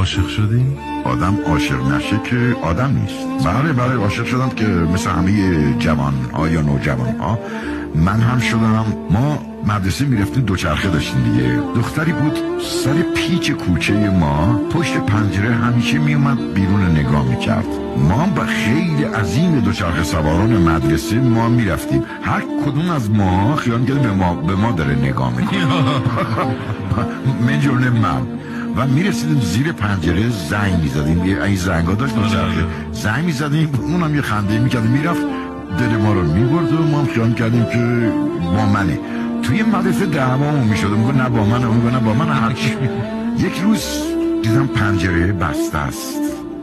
عاشق شدی؟ آدم عاشق نشه که آدم نیست. بله عاشق شدم که مثل همه جوان ها یا نوجوان ها من هم شدم. ما مدرسه میرفتیم دوچرخه داشتیم دیگه. دختری بود سر پیچ کوچه ما پشت پنجره همیشه میومد بیرون نگاه میکرد. ما با خیلی عظیم دوچرخه سواران مدرسه ما میرفتیم. هر کدوم از ما خیال میکرد به ما داره نگاه میکنه. من جرن من و میرسیدیم زیر پنجره زنگ میزدیم. این زنگا داشت دوچرخه زنگ میزدیم، اونم یه خنده میکرد میرفت دل ما رو میبرد و ما هم خیال کردیم که با منه. توی مدرسه دعوامون میشد، میگه نه با منه، اون نه با من. هرچی یک روز دیدم پنجره بسته است،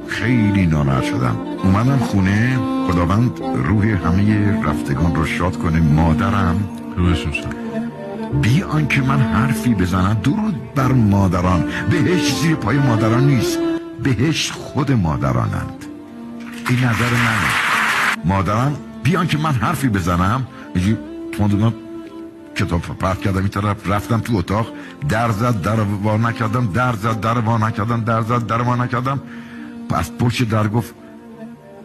خیلی ناراحت شدم. اومدم خونه. خداوند روح همه رفتگان رو شاد کنه. مادرم روشون شد بی آنکه من حرفی بزنم، درود بر مادران. بهشت زیر پای مادران نیست، بهشت خود مادرانند. این نظر منه. مادران بی آنکه من حرفی بزنم تمام کتاب پرت کردم این طرف، رفتم تو اتاق، در زد در وا نکردم، در زد در وا نکردم، در زد در وا نکردم. پس پشت در گفت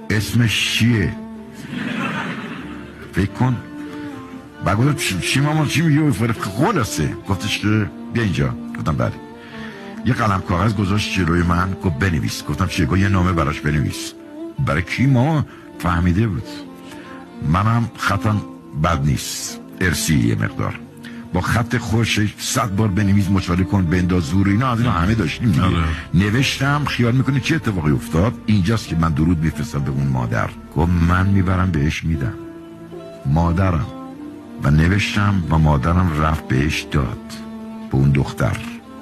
اسمش چیه؟ فکر کن. بعد گفتم چی مامان چی میگی؟ خلاصه گفتش که بیا اینجا. گفتم بله. یه قلم کاغذ گذاشت جلوی من، گفت بنویس. گفتم چیه؟ گفت یه نامه براش بنویس. برای کی؟ ماما فهمیده بود منم خطم بد نیست، ارسی یه مقدار، با خط خوش 100 بار بنویس، مچاله کن، بنداز زور، اینا از اینا همه داشتیم دیگه. نوشتم. خیال میکنه چه اتفاقی افتاد؟ اینجاست که من درود میفرستم به اون مادر. گفت من میبرم بهش میدم مادرم. و نوشتم و مادرم رفت بهش داد به اون دختر.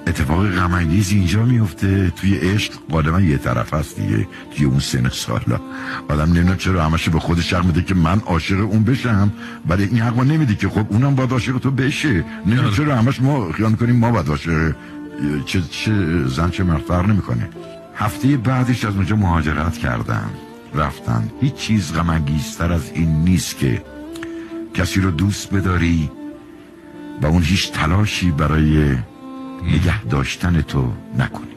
اتفاق غم انگیز اینجا میفته. توی عشق غالبا یه طرف هست دیگه. توی اون سن سالا آدم نمیدونه چرا همش به خودش حق میده که من عاشق اون بشم، ولی این حق نمیده که خب اونم باید عاشق تو بشه. نمیدونه چرا همش ما خیال کنیم ما باید عاشق چه زن چه مرد فرق نمیکنه. هفته بعدش از اونجا مهاجرت کردن، رفتن. هیچ چیز غم انگیزتر از این نیست که کسی رو دوست بداری و اون هیچ تلاشی برای نگه داشتن تو نکنی.